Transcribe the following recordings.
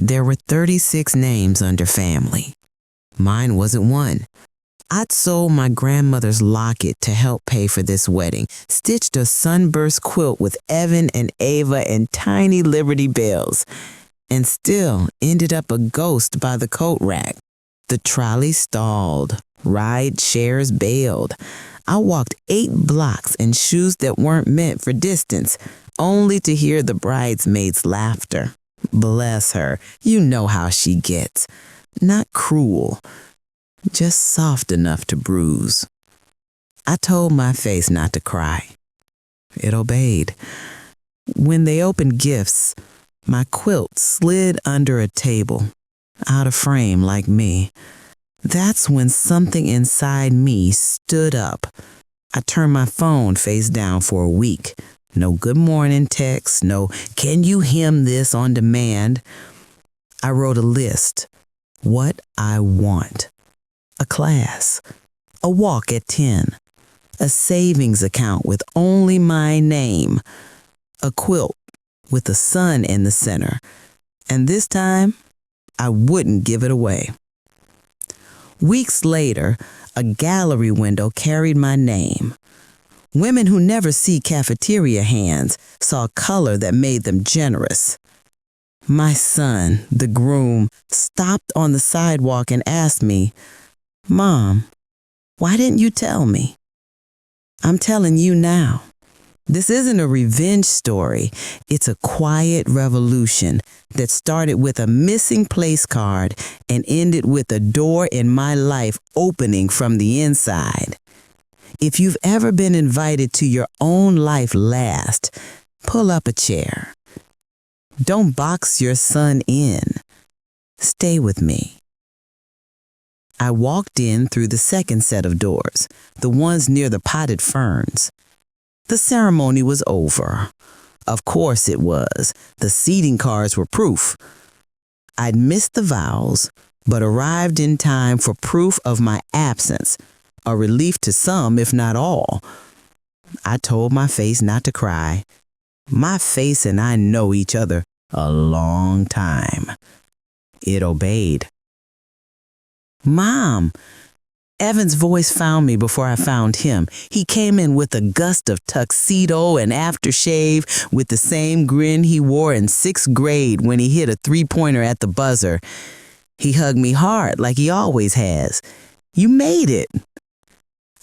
There were 36 names under family. Mine wasn't one. I'd sold my grandmother's locket to help pay for this wedding, stitched a sunburst quilt with Evan and Ava and tiny Liberty Bells, and still ended up a ghost by the coat rack. The trolley stalled. Ride shares bailed. I walked 8 blocks in shoes that weren't meant for distance, only to hear the bridesmaids' laughter. Bless her, you know how she gets. Not cruel, just soft enough to bruise. I told my face not to cry. It obeyed. When they opened gifts, my quilt slid under a table, out of frame like me. That's when something inside me stood up. I turned my phone face down for a week. No good morning text, no can you hem this on demand. I wrote a list. What I want. A class. A walk at 10. A savings account with only my name. A quilt with a sun in the center. And this time, I wouldn't give it away. Weeks later, a gallery window carried my name. Women who never see cafeteria hands saw color that made them generous. My son, the groom, stopped on the sidewalk and asked me, "Mom, why didn't you tell me?" I'm telling you now. This isn't a revenge story. It's a quiet revolution that started with a missing place card and ended with a door in my life opening from the inside. If you've ever been invited to your own life last, pull up a chair. Don't box your son in. Stay with me. I walked in through the second set of doors, the ones near the potted ferns. The ceremony was over. Of course it was. The seating cards were proof. I'd missed the vows, but arrived in time for proof of my absence, a relief to some, if not all. I told my face not to cry. My face and I know each other a long time. It obeyed. "Mom!" Evan's voice found me before I found him. He came in with a gust of tuxedo and aftershave, with the same grin he wore in 6th grade when he hit a 3-pointer at the buzzer. He hugged me hard like he always has. "You made it."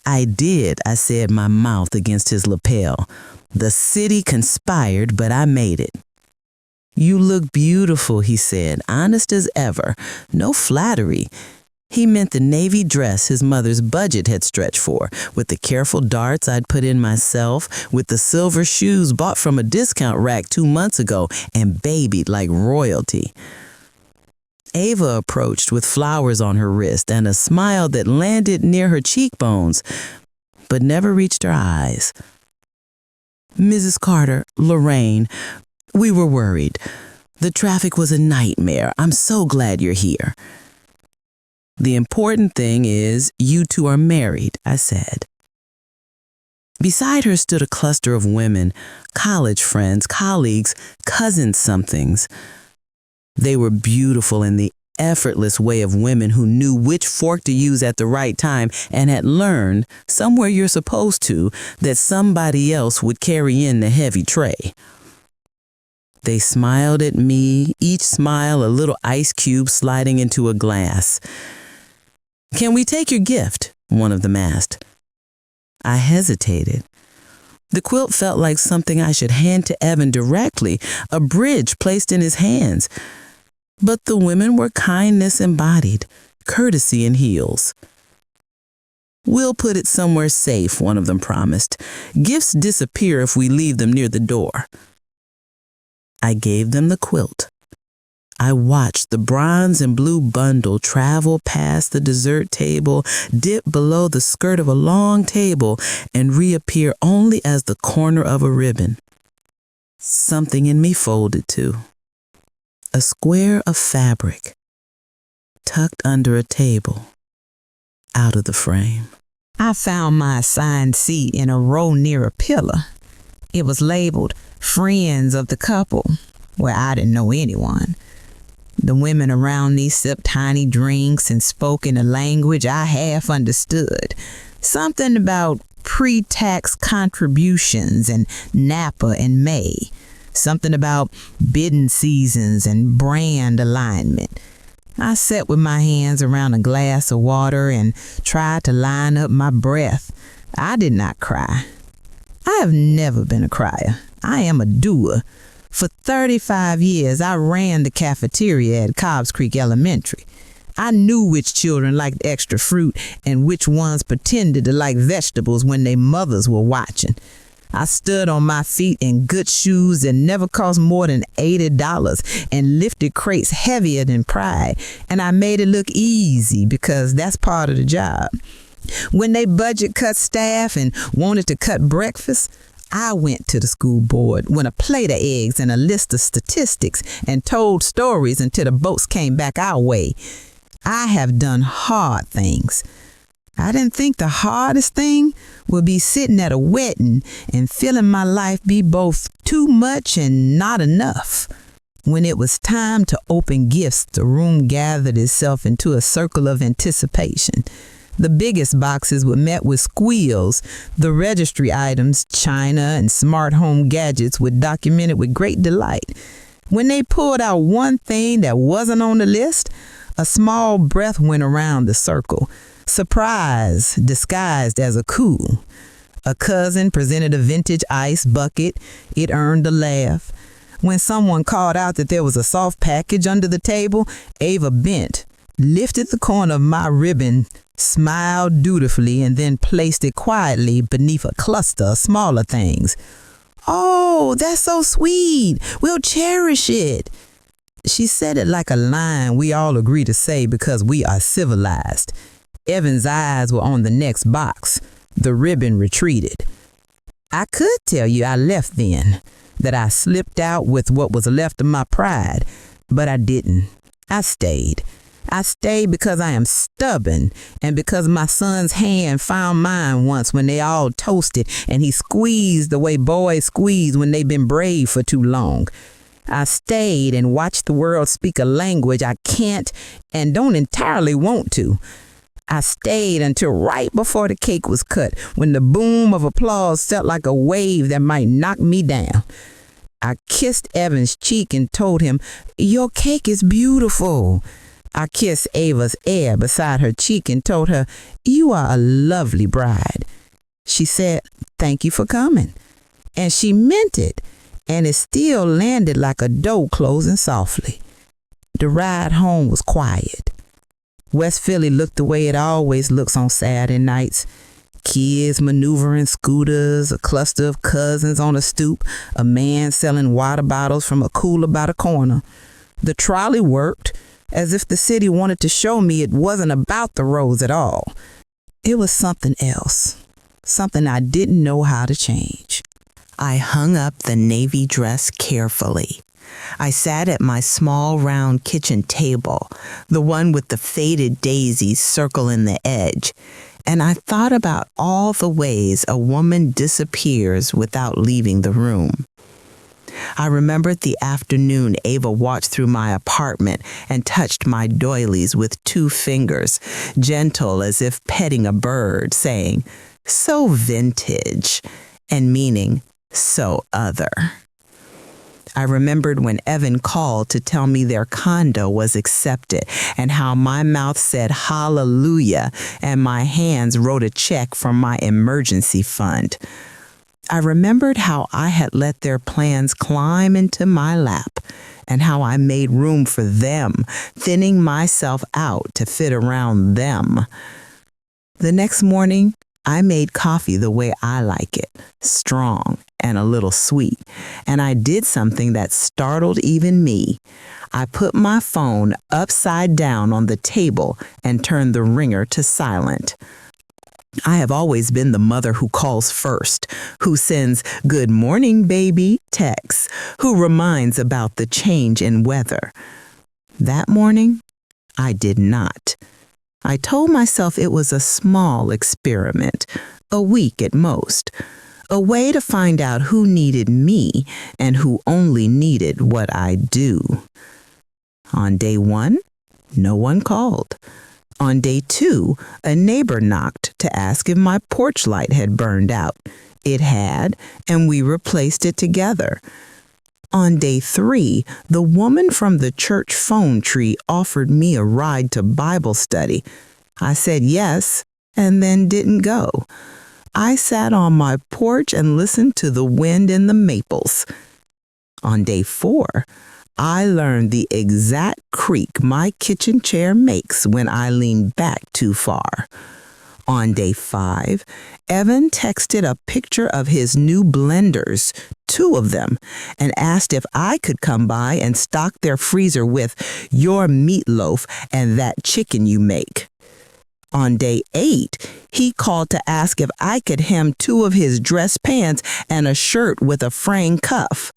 "I did," I said, my mouth against his lapel. "The city conspired, but I made it." "You look beautiful," he said, honest as ever. No flattery. He meant the navy dress his mother's budget had stretched for, with the careful darts I'd put in myself, with the silver shoes bought from a discount rack 2 months ago and babied like royalty. Ava approached with flowers on her wrist and a smile that landed near her cheekbones, but never reached her eyes. "Mrs. Carter, Lorraine, we were worried. The traffic was a nightmare. I'm so glad you're here." "The important thing is you two are married," I said. Beside her stood a cluster of women, college friends, colleagues, cousin-somethings. They were beautiful in the effortless way of women who knew which fork to use at the right time and had learned, somewhere you're supposed to, that somebody else would carry in the heavy tray. They smiled at me, each smile a little ice cube sliding into a glass. "Can we take your gift?" one of them asked. I hesitated. The quilt felt like something I should hand to Evan directly, a bridge placed in his hands. But the women were kindness embodied, courtesy in heels. "We'll put it somewhere safe," one of them promised. "Gifts disappear if we leave them near the door." I gave them the quilt. I watched the bronze and blue bundle travel past the dessert table, dip below the skirt of a long table, and reappear only as the corner of a ribbon. Something in me folded too. A square of fabric, tucked under a table, out of the frame. I found my assigned seat in a row near a pillar. It was labeled "Friends of the Couple," where I didn't know anyone. The women around me sipped tiny drinks and spoke in a language I half understood. Something about pre-tax contributions and Napa and May. Something about bidding seasons and brand alignment. I sat with my hands around a glass of water and tried to line up my breath. I did not cry. I have never been a crier. I am a doer. For 35 years, I ran the cafeteria at Cobbs Creek Elementary. I knew which children liked extra fruit and which ones pretended to like vegetables when their mothers were watching. I stood on my feet in good shoes that never cost more than $80 and lifted crates heavier than pride, and I made it look easy because that's part of the job. When they budget cut staff and wanted to cut breakfast, I went to the school board with a plate of eggs and a list of statistics and told stories until the boats came back our way. I have done hard things. I didn't think the hardest thing would be sitting at a wedding and feeling my life be both too much and not enough. When it was time to open gifts, the room gathered itself into a circle of anticipation. The biggest boxes were met with squeals. The registry items, china, and smart home gadgets were documented with great delight. When they pulled out one thing that wasn't on the list, a small breath went around the circle. Surprise disguised as a coup. A cousin presented a vintage ice bucket. It earned a laugh. When someone called out that there was a soft package under the table, Ava bent, lifted the corner of my ribbon, smiled dutifully, and then placed it quietly beneath a cluster of smaller things. "Oh, that's so sweet. We'll cherish it." She said it like a line we all agree to say because we are civilized. Evan's eyes were on the next box. The ribbon retreated. I could tell you I left then, that I slipped out with what was left of my pride, but I didn't. I stayed. I stayed because I am stubborn and because my son's hand found mine once when they all toasted and he squeezed the way boys squeeze when they've been brave for too long. I stayed and watched the world speak a language I can't and don't entirely want to. I stayed until right before the cake was cut, when the boom of applause felt like a wave that might knock me down. I kissed Evan's cheek and told him, "Your cake is beautiful." I kissed Ava's ear beside her cheek and told her, "You are a lovely bride." She said, "Thank you for coming." And she meant it, and it still landed like a door closing softly. The ride home was quiet. West Philly looked the way it always looks on Saturday nights. Kids maneuvering scooters, a cluster of cousins on a stoop, a man selling water bottles from a cooler by the corner. The trolley worked, as if the city wanted to show me it wasn't about the roads at all. It was something else, something I didn't know how to change. I hung up the navy dress carefully. I sat at my small round kitchen table, the one with the faded daisies circling the edge, and I thought about all the ways a woman disappears without leaving the room. I remembered the afternoon Ava walked through my apartment and touched my doilies with 2 fingers, gentle as if petting a bird, saying, "So vintage," and meaning so other. I remembered when Evan called to tell me their condo was accepted and how my mouth said hallelujah and my hands wrote a check from my emergency fund. I remembered how I had let their plans climb into my lap and how I made room for them, thinning myself out to fit around them. The next morning, I made coffee the way I like it, strong and a little sweet, and I did something that startled even me. I put my phone upside down on the table and turned the ringer to silent. I have always been the mother who calls first, who sends "good morning, baby" texts, who reminds about the change in weather. That morning, I did not. I told myself it was a small experiment, a week at most, a way to find out who needed me and who only needed what I do. On day 1, no one called. On day 2, a neighbor knocked to ask if my porch light had burned out. It had, and we replaced it together. On day 3, the woman from the church phone tree offered me a ride to Bible study. I said yes, and then didn't go. I sat on my porch and listened to the wind in the maples. On day 4, I learned the exact creak my kitchen chair makes when I lean back too far. On day 5, Evan texted a picture of his new blenders, 2 of them, and asked if I could come by and stock their freezer with your meatloaf and that chicken you make. On day 8, he called to ask if I could hem 2 of his dress pants and a shirt with a fraying cuff.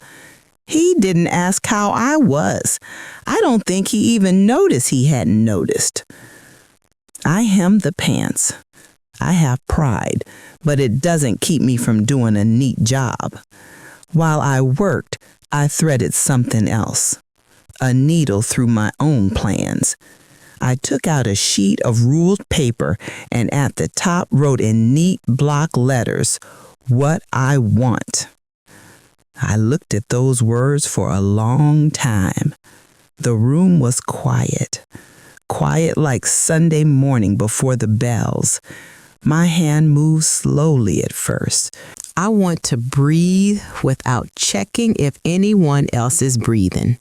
He didn't ask how I was. I don't think he even noticed he hadn't noticed. I hemmed the pants. I have pride, but it doesn't keep me from doing a neat job. While I worked, I threaded something else, a needle through my own plans. I took out a sheet of ruled paper and at the top wrote in neat block letters, "What I want." I looked at those words for a long time. The room was quiet like Sunday morning before the bells. My hand moved slowly at first. I want to breathe without checking if anyone else is breathing.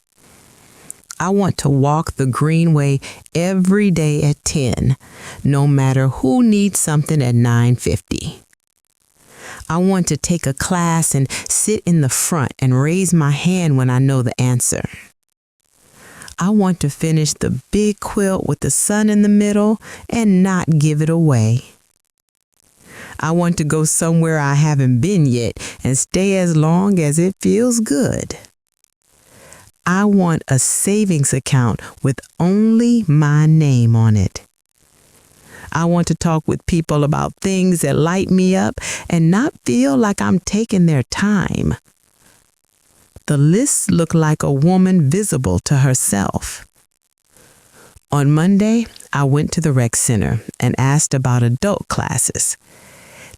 I want to walk the Greenway every day at 10, no matter who needs something at 9:50. I want to take a class and sit in the front and raise my hand when I know the answer. I want to finish the big quilt with the sun in the middle and not give it away. I want to go somewhere I haven't been yet and stay as long as it feels good. I want a savings account with only my name on it. I want to talk with people about things that light me up and not feel like I'm taking their time. The list looked like a woman visible to herself. On Monday, I went to the rec center and asked about adult classes.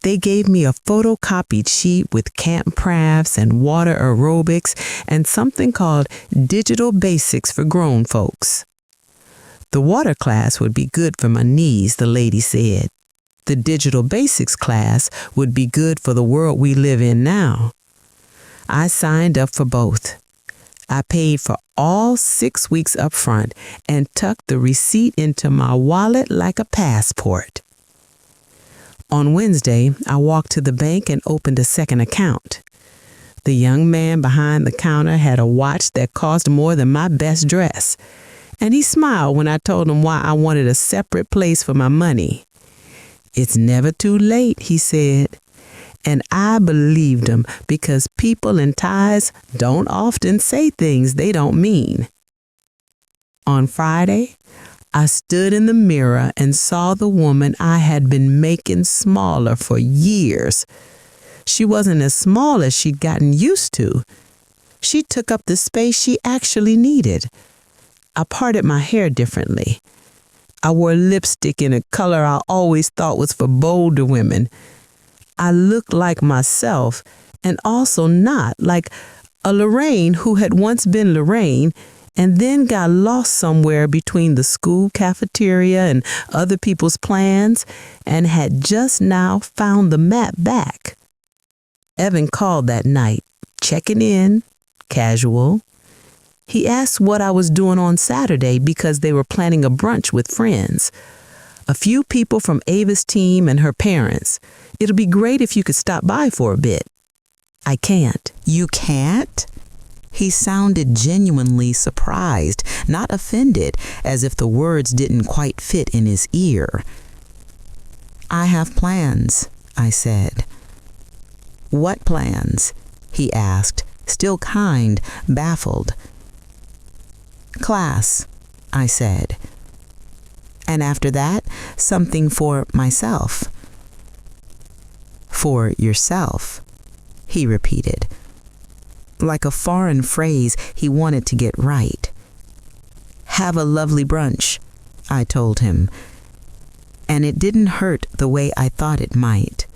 They gave me a photocopied sheet with camp crafts and water aerobics and something called Digital Basics for grown folks. The water class would be good for my knees, the lady said. The Digital Basics class would be good for the world we live in now. I signed up for both. I paid for all 6 weeks up front and tucked the receipt into my wallet like a passport. On Wednesday, I walked to the bank and opened a second account. The young man behind the counter had a watch that cost more than my best dress, and he smiled when I told him why I wanted a separate place for my money. "It's never too late," he said, and I believed him because people in ties don't often say things they don't mean. On Friday, I stood in the mirror and saw the woman I had been making smaller for years. She wasn't as small as she'd gotten used to. She took up the space she actually needed. I parted my hair differently. I wore lipstick in a color I always thought was for bolder women. I looked like myself and also not like a Lorraine who had once been Lorraine and then got lost somewhere between the school cafeteria and other people's plans and had just now found the map back. Evan called that night, checking in, casual. He asked what I was doing on Saturday because they were planning a brunch with friends. A few people from Ava's team and her parents. It'll be great if you could stop by for a bit. I can't. You can't? He sounded genuinely surprised, not offended, as if the words didn't quite fit in his ear. I have plans, I said. What plans? He asked, still kind, baffled. Class, I said. And after that, something for myself. For yourself, he repeated. Like a foreign phrase he wanted to get right. Have a lovely brunch, I told him, and it didn't hurt the way I thought it might.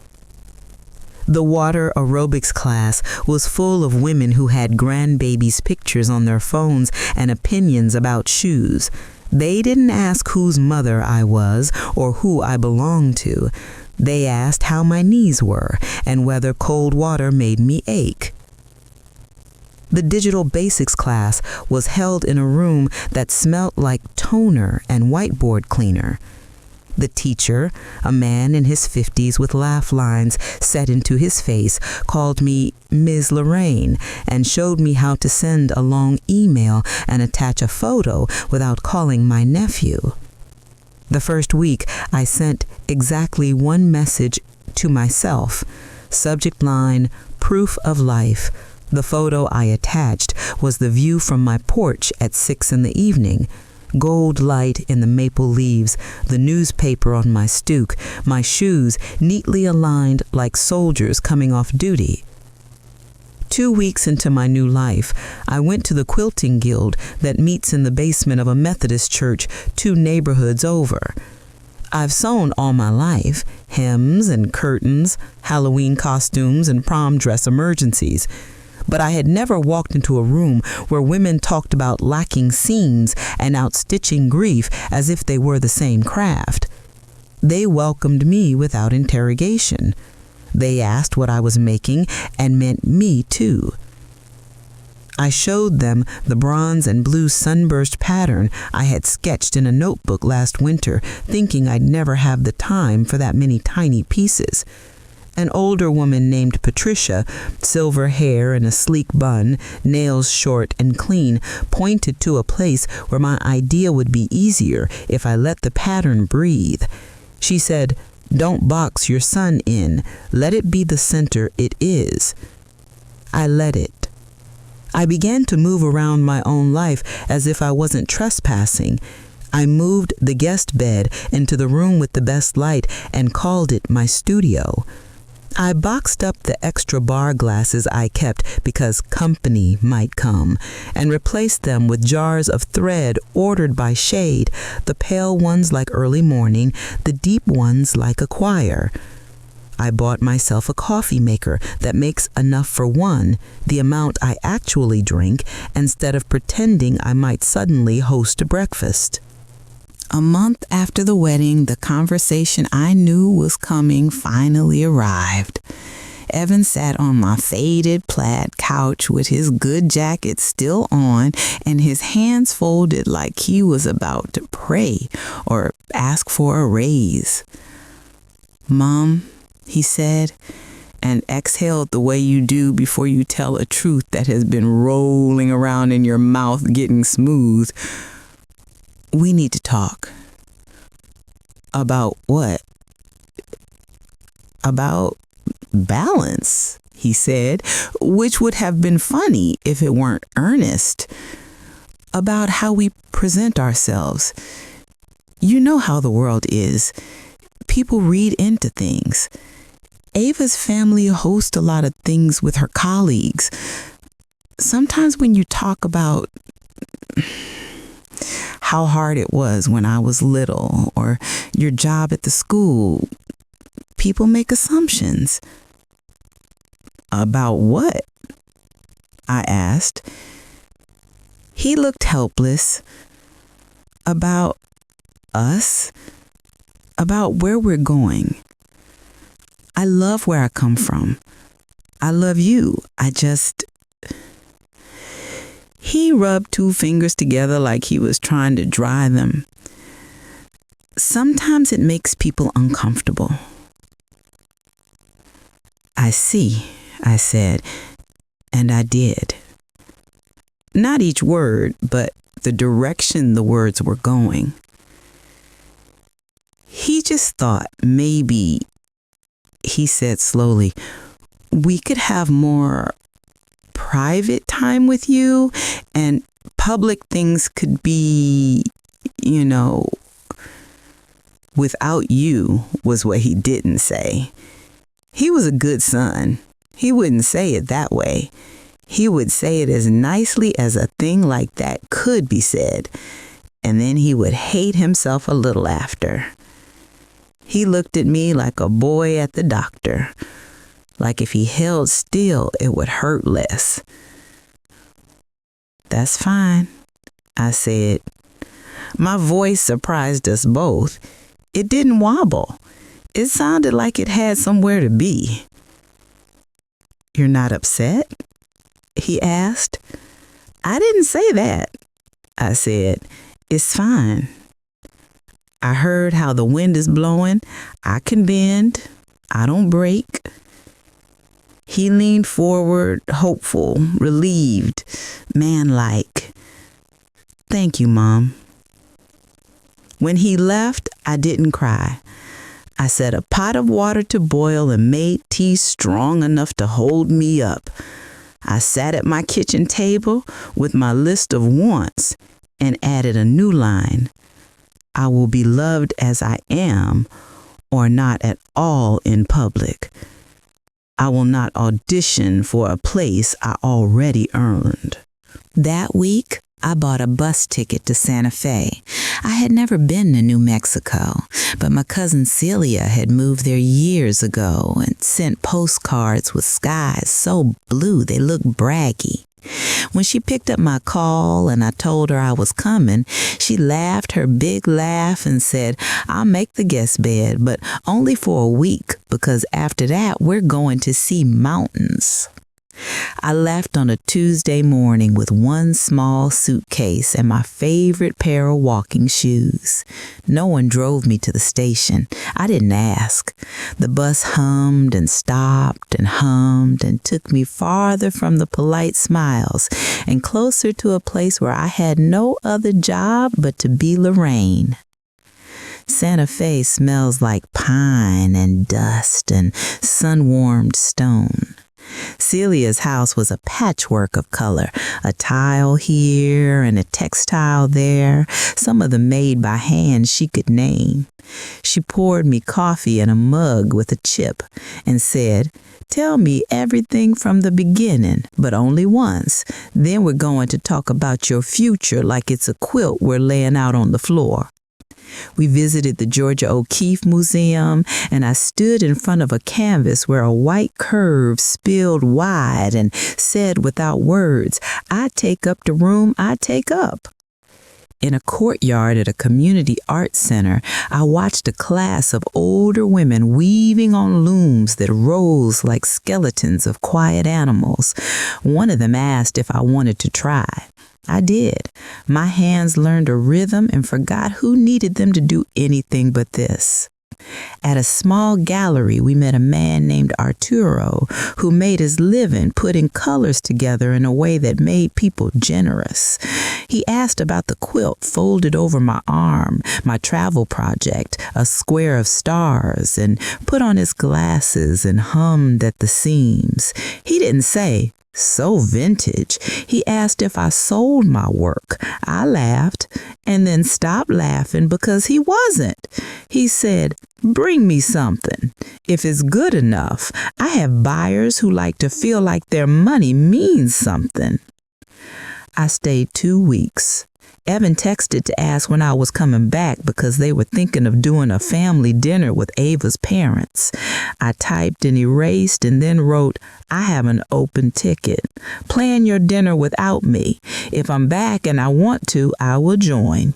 The water aerobics class was full of women who had grandbabies' pictures on their phones and opinions about shoes. They didn't ask whose mother I was or who I belonged to. They asked how my knees were and whether cold water made me ache. The digital basics class was held in a room that smelt like toner and whiteboard cleaner. The teacher, a man in his 50s with laugh lines set into his face, called me Ms. Lorraine and showed me how to send a long email and attach a photo without calling my nephew. The first week, I sent exactly one message to myself. Subject line, proof of life. The photo I attached was the view from my porch at 6 p.m. Gold light in the maple leaves, the newspaper on my stoop, my shoes neatly aligned like soldiers coming off duty. 2 weeks into my new life, I went to the quilting guild that meets in the basement of a Methodist church 2 neighborhoods over. I've sewn all my life, hems and curtains, Halloween costumes and prom dress emergencies. But I had never walked into a room where women talked about lacking seams and outstitching grief as if they were the same craft. They welcomed me without interrogation. They asked what I was making and meant me too. I showed them the bronze and blue sunburst pattern I had sketched in a notebook last winter, thinking I'd never have the time for that many tiny pieces. An older woman named Patricia, silver hair and a sleek bun, nails short and clean, pointed to a place where my idea would be easier if I let the pattern breathe. She said, "Don't box your son in. Let it be the center it is." I let it. I began to move around my own life as if I wasn't trespassing. I moved the guest bed into the room with the best light and called it my studio. I boxed up the extra bar glasses I kept because company might come and replaced them with jars of thread ordered by shade, the pale ones like early morning, the deep ones like a choir. I bought myself a coffee maker that makes enough for one, the amount I actually drink, instead of pretending I might suddenly host a breakfast. A month after the wedding, the conversation I knew was coming finally arrived. Evan sat on my faded plaid couch with his good jacket still on and his hands folded like he was about to pray or ask for a raise. "Mom," he said, and exhaled the way you do before you tell a truth that has been rolling around in your mouth getting smooth. "We need to talk." "About what?" "About balance," he said, which would have been funny if it weren't earnest. "About how we present ourselves. You know how the world is. People read into things. Ava's family hosts a lot of things with her colleagues. Sometimes when you talk about how hard it was when I was little, or your job at the school, people make assumptions." "About what?" I asked. He looked helpless. "About us, about where we're going. I love where I come from. I love you. He rubbed 2 fingers together like he was trying to dry them. "Sometimes it makes people uncomfortable." "I see," I said, and I did. Not each word, but the direction the words were going. "He just thought maybe," he said slowly, "we could have more private time with you, and public things could be, without you," was what he didn't say. He was a good son. He wouldn't say it that way. He would say it as nicely as a thing like that could be said. and then he would hate himself a little after. He looked at me like a boy at the doctor, like if he held still, it would hurt less. "That's fine," I said. My voice surprised us both. It didn't wobble. It sounded like it had somewhere to be. "You're not upset?" he asked. "I didn't say that," I said. "It's fine. I heard how the wind is blowing. I can bend. I don't break." He leaned forward, hopeful, relieved, manlike. "Thank you, Mom." When he left, I didn't cry. I set a pot of water to boil and made tea strong enough to hold me up. I sat at my kitchen table with my list of wants and added a new line. "I will be loved as I am, or not at all in public. I will not audition for a place I already earned." That week, I bought a bus ticket to Santa Fe. I had never been to New Mexico, but my cousin Celia had moved there years ago and sent postcards with skies so blue they looked braggy. When she picked up my call and I told her I was coming, she laughed her big laugh and said, "I'll make the guest bed, but only for a week, because after that we're going to see mountains." I left on a Tuesday morning with one small suitcase and my favorite pair of walking shoes. No one drove me to the station. I didn't ask. The bus hummed and stopped and took me farther from the polite smiles and closer to a place where I had no other job but to be Lorraine. Santa Fe smells like pine and dust and sun-warmed stone. Celia's house was a patchwork of color, a tile here and a textile there, some of them made by hand she could name. She poured me coffee in a mug with a chip and said, "Tell me everything from the beginning, but only once. Then we're going to talk about your future like it's a quilt we're laying out on the floor." We visited the Georgia O'Keeffe Museum, and I stood in front of a canvas where a white curve spilled wide and said without words, "I take up the room I take up." In a courtyard at a community arts center, I watched a class of older women weaving on looms that rose like skeletons of quiet animals. One of them asked if I wanted to try. I did. My hands learned a rhythm and forgot who needed them to do anything but this. At a small gallery, we met a man named Arturo who made his living putting colors together in a way that made people generous. He asked about the quilt folded over my arm, my travel project, a square of stars, and put on his glasses and hummed at the seams. He didn't say, "So vintage." He asked if I sold my work. I laughed and then stopped laughing because he wasn't. He said, "Bring me something. If it's good enough, I have buyers who like to feel like their money means something." I stayed 2 weeks. Evan texted to ask when I was coming back because they were thinking of doing a family dinner with Ava's parents. I typed and erased and then wrote, "I have an open ticket. Plan your dinner without me. If I'm back and I want to, I will join."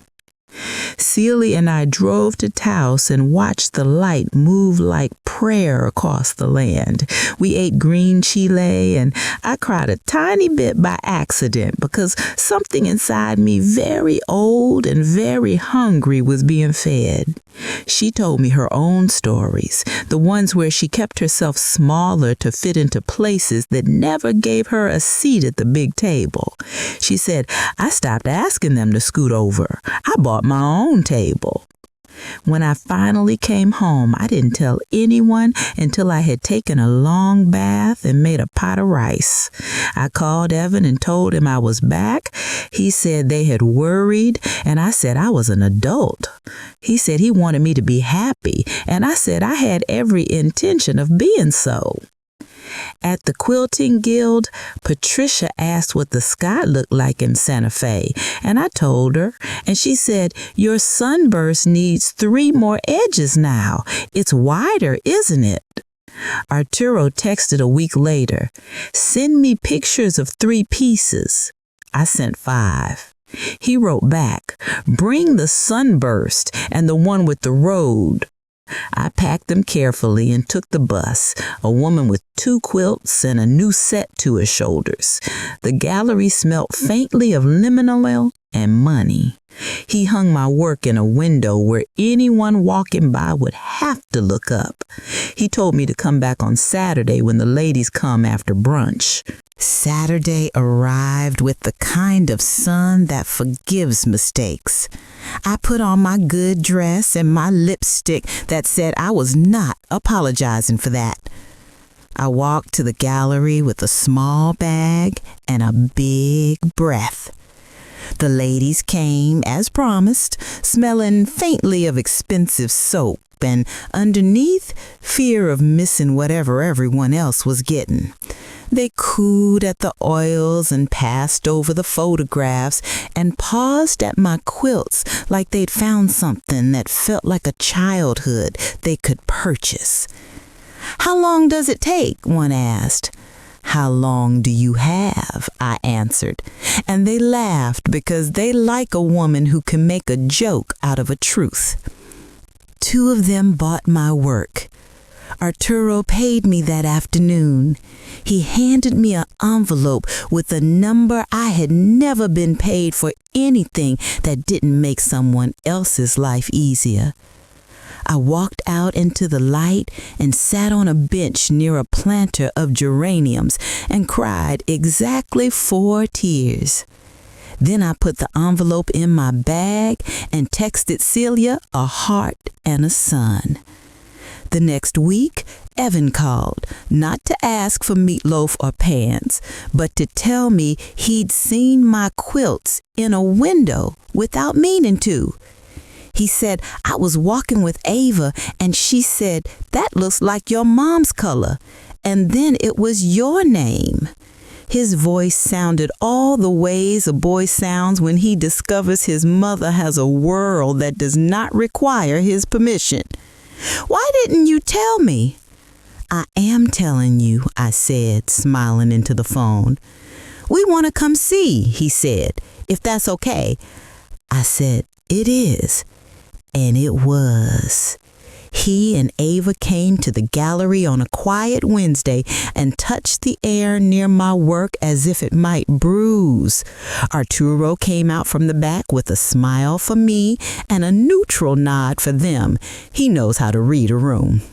Celia and I drove to Taos and watched the light move like prayer across the land. We ate green chile and I cried a tiny bit by accident because something inside me very old and very hungry was being fed. She told me her own stories, the ones where she kept herself smaller to fit into places that never gave her a seat at the big table. She said, "I stopped asking them to scoot over. I bought my own table." When I finally came home, I didn't tell anyone until I had taken a long bath and made a pot of rice. I called Evan and told him I was back. He said they had worried, and I said I was an adult. He said he wanted me to be happy, and I said I had every intention of being so. At the Quilting Guild, Patricia asked what the sky looked like in Santa Fe, and I told her, and she said, "Your sunburst needs 3 more edges now. It's wider, isn't it?" Arturo texted a week later, "Send me pictures of 3 pieces." I sent 5. He wrote back, "Bring the sunburst and the one with the road." I packed them carefully and took the bus, a woman with 2 quilts and a new set to her shoulders. The gallery smelt faintly of lemon oil and money. He hung my work in a window where anyone walking by would have to look up. He told me to come back on Saturday when the ladies come after brunch. Saturday arrived with the kind of sun that forgives mistakes. I put on my good dress and my lipstick that said I was not apologizing for that. I walked to the gallery with a small bag and a big breath. The ladies came, as promised, smelling faintly of expensive soap, and underneath, fear of missing whatever everyone else was getting. They cooed at the oils and passed over the photographs and paused at my quilts like they'd found something that felt like a childhood they could purchase. "How long does it take?" one asked. "How long do you have?" I answered, and they laughed because they like a woman who can make a joke out of a truth. 2 of them bought my work. Arturo paid me that afternoon. He handed me an envelope with a number I had never been paid for anything that didn't make someone else's life easier. I walked out into the light and sat on a bench near a planter of geraniums and cried exactly 4 tears. Then I put the envelope in my bag and texted Celia a heart and a sun. The next week, Evan called, not to ask for meatloaf or pants, but to tell me he'd seen my quilts in a window without meaning to. He said I was walking with Ava and she said, "That looks like your mom's color." And then it was your name. His voice sounded all the ways a boy sounds when he discovers his mother has a world that does not require his permission. "Why didn't you tell me?" "I am telling you," I said, smiling into the phone. "We want to come see," he said, "if that's okay." I said, "It is." And it was. He and Ava came to the gallery on a quiet Wednesday and touched the air near my work as if it might bruise. Arturo came out from the back with a smile for me and a neutral nod for them. He knows how to read a room.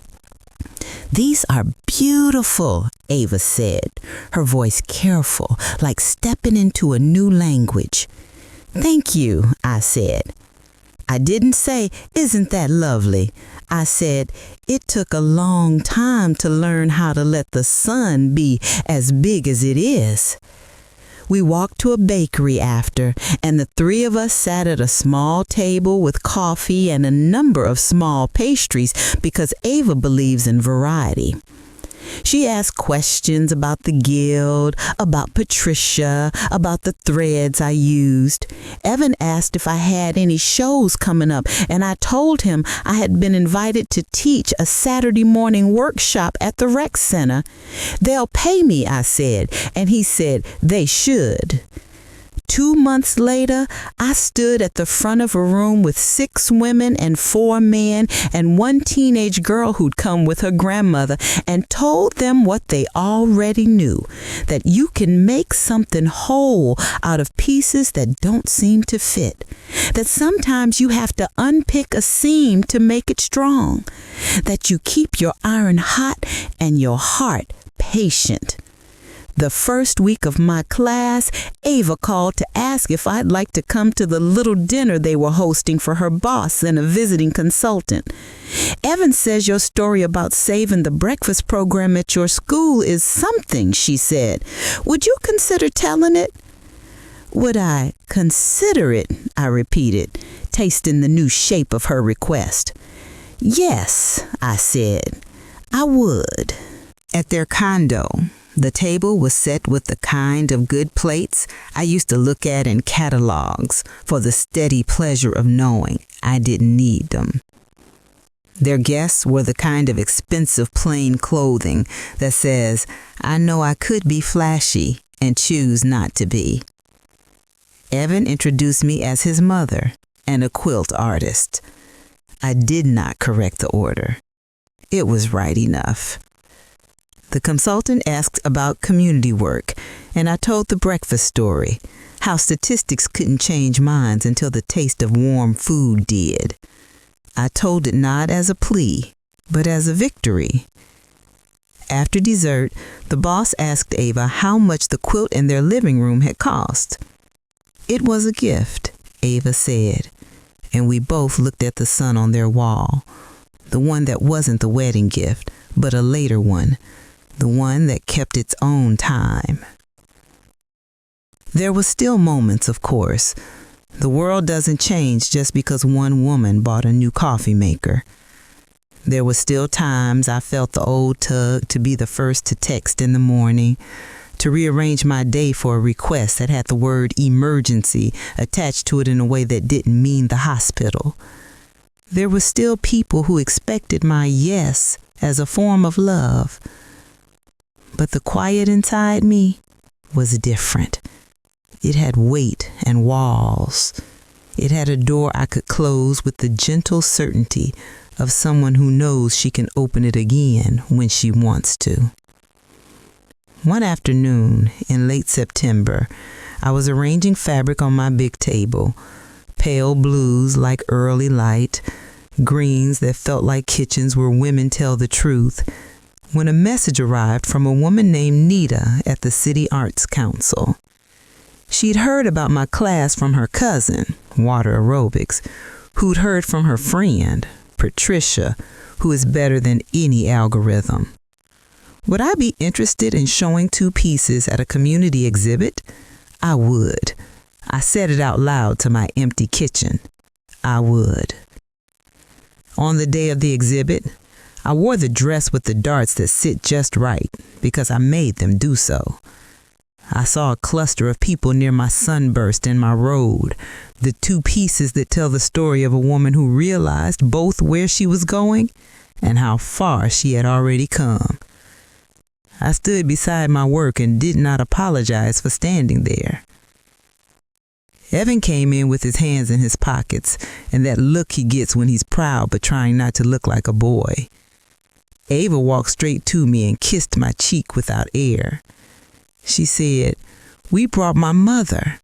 "These are beautiful," Ava said, her voice careful, like stepping into a new language. "Thank you," I said. I didn't say, "Isn't that lovely?" I said, "It took a long time to learn how to let the sun be as big as it is." We walked to a bakery after, and the 3 of us sat at a small table with coffee and a number of small pastries because Ava believes in variety. She asked questions about the guild, about Patricia, about the threads I used. Evan asked if I had any shows coming up, and I told him I had been invited to teach a Saturday morning workshop at the rec center. "They'll pay me," I said, and he said they should. 2 months later, I stood at the front of a room with 6 women and 4 men and 1 teenage girl who'd come with her grandmother and told them what they already knew, that you can make something whole out of pieces that don't seem to fit, that sometimes you have to unpick a seam to make it strong, that you keep your iron hot and your heart patient. The first week of my class, Ava called to ask if I'd like to come to the little dinner they were hosting for her boss and a visiting consultant. "Evan says your story about saving the breakfast program at your school is something," she said. "Would you consider telling it?" "Would I consider it?" I repeated, tasting the new shape of her request. "Yes," I said, "I would." At their condo, the table was set with the kind of good plates I used to look at in catalogs for the steady pleasure of knowing I didn't need them. Their guests wore the kind of expensive plain clothing that says, I know I could be flashy and choose not to be. Evan introduced me as his mother and a quilt artist. I did not correct the order. It was right enough. The consultant asked about community work, and I told the breakfast story, how statistics couldn't change minds until the taste of warm food did. I told it not as a plea, but as a victory. After dessert, the boss asked Ava how much the quilt in their living room had cost. It was a gift, Ava said, and we both looked at the sun on their wall, the one that wasn't the wedding gift, but a later one, the one that kept its own time. There were still moments, of course. The world doesn't change just because one woman bought a new coffee maker. There were still times I felt the old tug to be the first to text in the morning, to rearrange my day for a request that had the word emergency attached to it in a way that didn't mean the hospital. There were still people who expected my yes as a form of love. But the quiet inside me was different. It had weight and walls. It had a door I could close with the gentle certainty of someone who knows she can open it again when she wants to. One afternoon in late September, I was arranging fabric on my big table, pale blues like early light, greens that felt like kitchens where women tell the truth, when a message arrived from a woman named Nita at the City Arts Council. She'd heard about my class from her cousin, water aerobics, who'd heard from her friend, Patricia, who is better than any algorithm. Would I be interested in showing 2 pieces at a community exhibit? I would. I said it out loud to my empty kitchen. I would. On the day of the exhibit, I wore the dress with the darts that sit just right because I made them do so. I saw a cluster of people near my sunburst in my road, the 2 pieces that tell the story of a woman who realized both where she was going and how far she had already come. I stood beside my work and did not apologize for standing there. Evan came in with his hands in his pockets and that look he gets when he's proud but trying not to look like a boy. Ava walked straight to me and kissed my cheek without air. She said, "We brought my mother."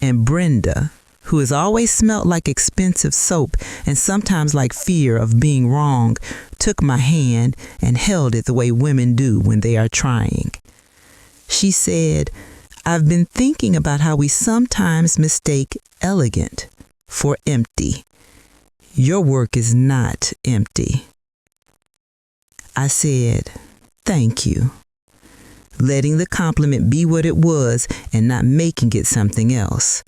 And Brenda, who has always smelt like expensive soap and sometimes like fear of being wrong, took my hand and held it the way women do when they are trying. She said, "I've been thinking about how we sometimes mistake elegant for empty. Your work is not empty." I said, "Thank you," letting the compliment be what it was and not making it something else.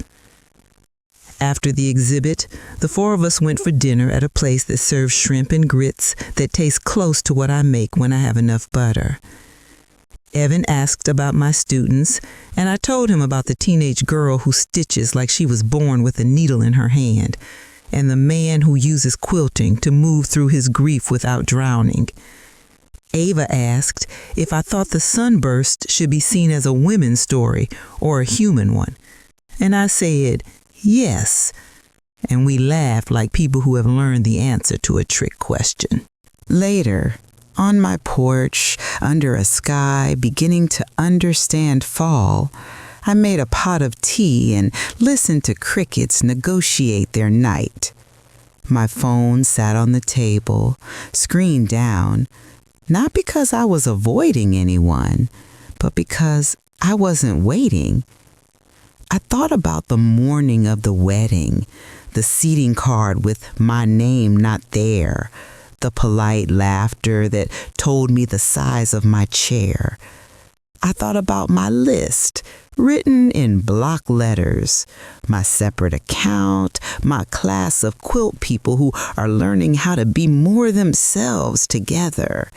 After the exhibit, the 4 of us went for dinner at a place that serves shrimp and grits that taste close to what I make when I have enough butter. Evan asked about my students, and I told him about the teenage girl who stitches like she was born with a needle in her hand, and the man who uses quilting to move through his grief without drowning. Ava asked if I thought the sunburst should be seen as a women's story or a human one, and I said, yes, and we laughed like people who have learned the answer to a trick question. Later, on my porch, under a sky beginning to understand fall, I made a pot of tea and listened to crickets negotiate their night. My phone sat on the table, screen down, not because I was avoiding anyone, but because I wasn't waiting. I thought about the morning of the wedding, the seating card with my name not there, the polite laughter that told me the size of my chair. I thought about my list, written in block letters, my separate account, my class of quilt people who are learning how to be more themselves together.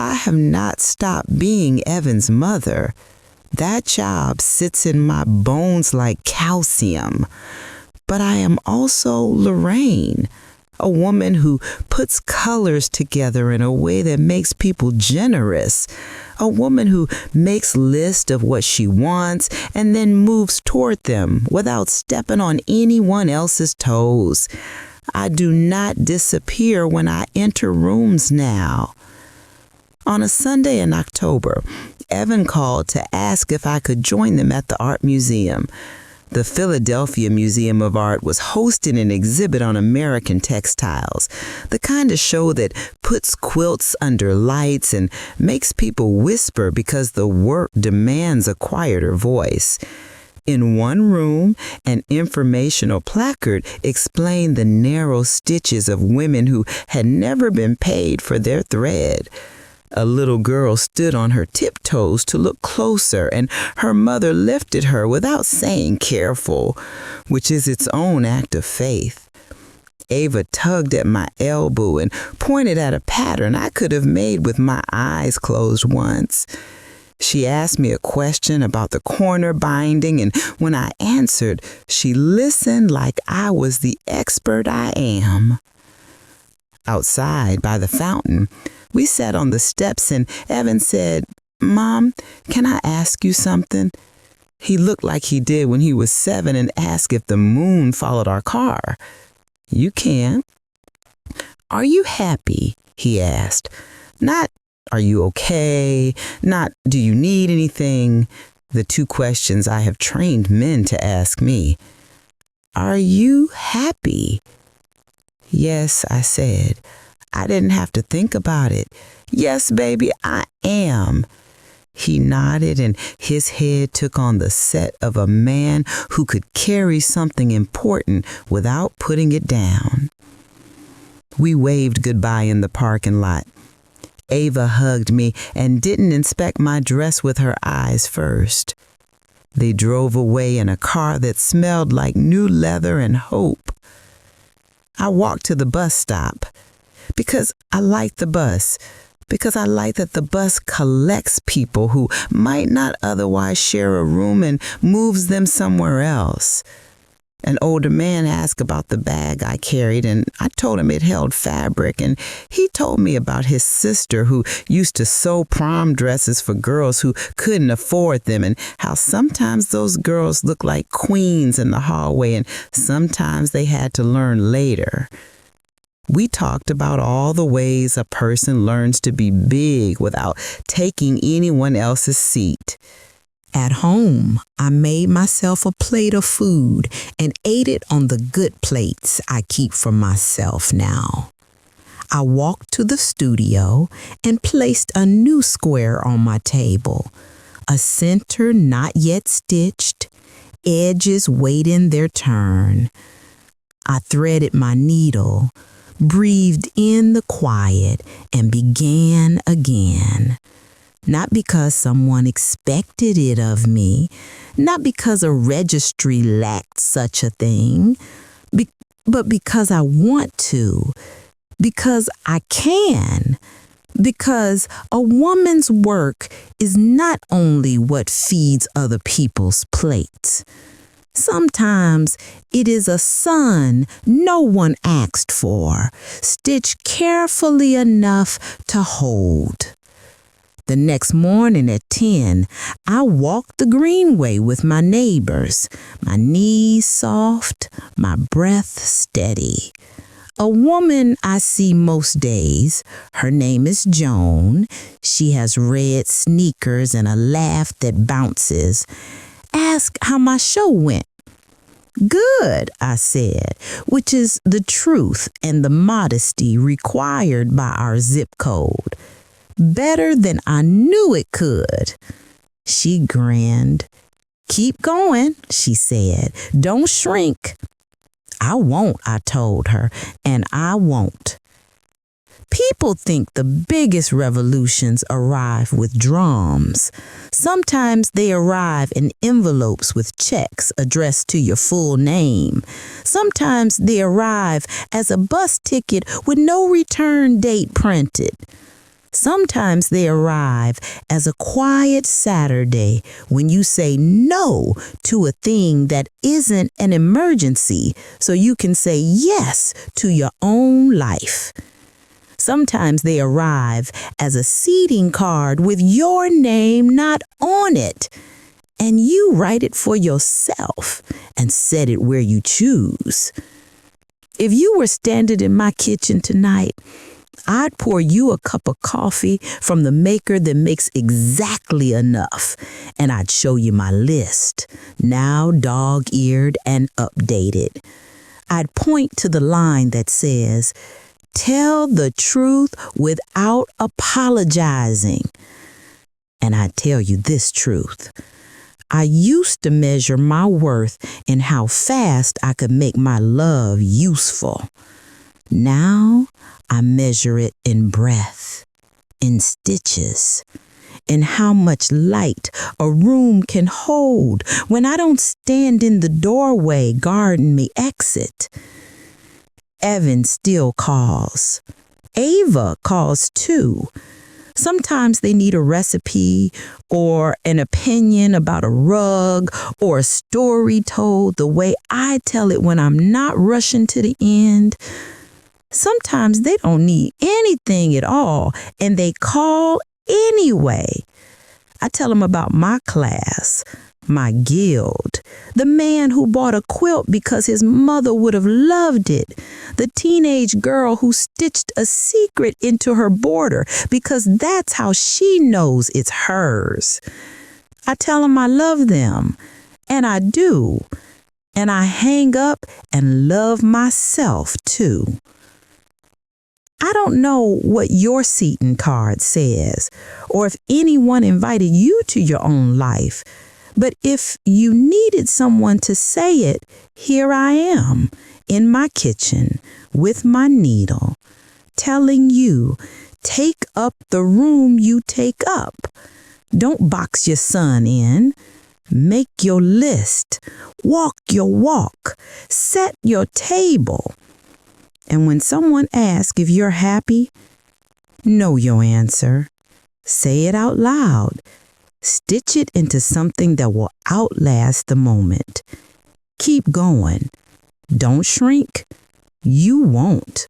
I have not stopped being Evan's mother. That job sits in my bones like calcium. But I am also Lorraine, a woman who puts colors together in a way that makes people generous, a woman who makes lists of what she wants and then moves toward them without stepping on anyone else's toes. I do not disappear when I enter rooms now. On a Sunday in October, Evan called to ask if I could join them at the art museum. The Philadelphia Museum of Art was hosting an exhibit on American textiles, the kind of show that puts quilts under lights and makes people whisper because the work demands a quieter voice. In one room, an informational placard explained the narrow stitches of women who had never been paid for their thread. A little girl stood on her tiptoes to look closer, and her mother lifted her without saying careful, which is its own act of faith. Ava tugged at my elbow and pointed at a pattern I could have made with my eyes closed once. She asked me a question about the corner binding, and when I answered, she listened like I was the expert I am. Outside by the fountain, we sat on the steps and Evan said, "Mom, can I ask you something?" He looked like he did when he was 7 and asked if the moon followed our car. "You can." "Are you happy?" he asked. Not, "Are you okay?" Not, "Do you need anything?" The two questions I have trained men to ask me. "Are you happy?" "Yes," I said. I didn't have to think about it. "Yes, baby, I am." He nodded and his head took on the set of a man who could carry something important without putting it down. We waved goodbye in the parking lot. Ava hugged me and didn't inspect my dress with her eyes first. They drove away in a car that smelled like new leather and hope. I walked to the bus stop. Because I like the bus. Because I like that the bus collects people who might not otherwise share a room and moves them somewhere else. An older man asked about the bag I carried, and I told him it held fabric, and he told me about his sister who used to sew prom dresses for girls who couldn't afford them, and how sometimes those girls looked like queens in the hallway, and sometimes they had to learn later. We talked about all the ways a person learns to be big without taking anyone else's seat. At home, I made myself a plate of food and ate it on the good plates I keep for myself now. I walked to the studio and placed a new square on my table, a center not yet stitched, edges waiting their turn. I threaded my needle, breathed in the quiet, and began again. Not because someone expected it of me, not because a registry lacked such a thing, but because I want to, because I can, because a woman's work is not only what feeds other people's plates. Sometimes it is a son no one asked for, stitched carefully enough to hold. The next morning at 10, I walked the greenway with my neighbors, my knees soft, my breath steady. A woman I see most days, her name is Joan. She has red sneakers and a laugh that bounces. Ask how my show went. "Good," I said, which is the truth and the modesty required by our zip code. "Better than I knew it could." She grinned. "Keep going," she said. "Don't shrink." "I won't," I told her, "and I won't." People think the biggest revolutions arrive with drums. Sometimes they arrive in envelopes with checks addressed to your full name. Sometimes they arrive as a bus ticket with no return date printed. Sometimes they arrive as a quiet Saturday when you say no to a thing that isn't an emergency so you can say yes to your own life. Sometimes they arrive as a seating card with your name not on it, and you write it for yourself and set it where you choose. If you were standing in my kitchen tonight, I'd pour you a cup of coffee from the maker that makes exactly enough, and I'd show you my list, now dog-eared and updated. I'd point to the line that says, "Tell the truth without apologizing." And I'd tell you this truth. I used to measure my worth in how fast I could make my love useful. Now I measure it in breath, in stitches, in how much light a room can hold when I don't stand in the doorway guarding me exit. Evan still calls. Ava calls too. Sometimes they need a recipe or an opinion about a rug or a story told the way I tell it when I'm not rushing to the end. Sometimes they don't need anything at all, and they call anyway. I tell them about my class, my guild, the man who bought a quilt because his mother would have loved it, the teenage girl who stitched a secret into her border because that's how she knows it's hers. I tell them I love them, and I do, and I hang up and love myself too. I don't know what your seating card says, or if anyone invited you to your own life, but if you needed someone to say it, here I am in my kitchen with my needle, telling you, take up the room you take up. Don't box your son in. Make your list. Walk your walk. Set your table. And when someone asks if you're happy, know your answer. Say it out loud. Stitch it into something that will outlast the moment. Keep going. Don't shrink. You won't.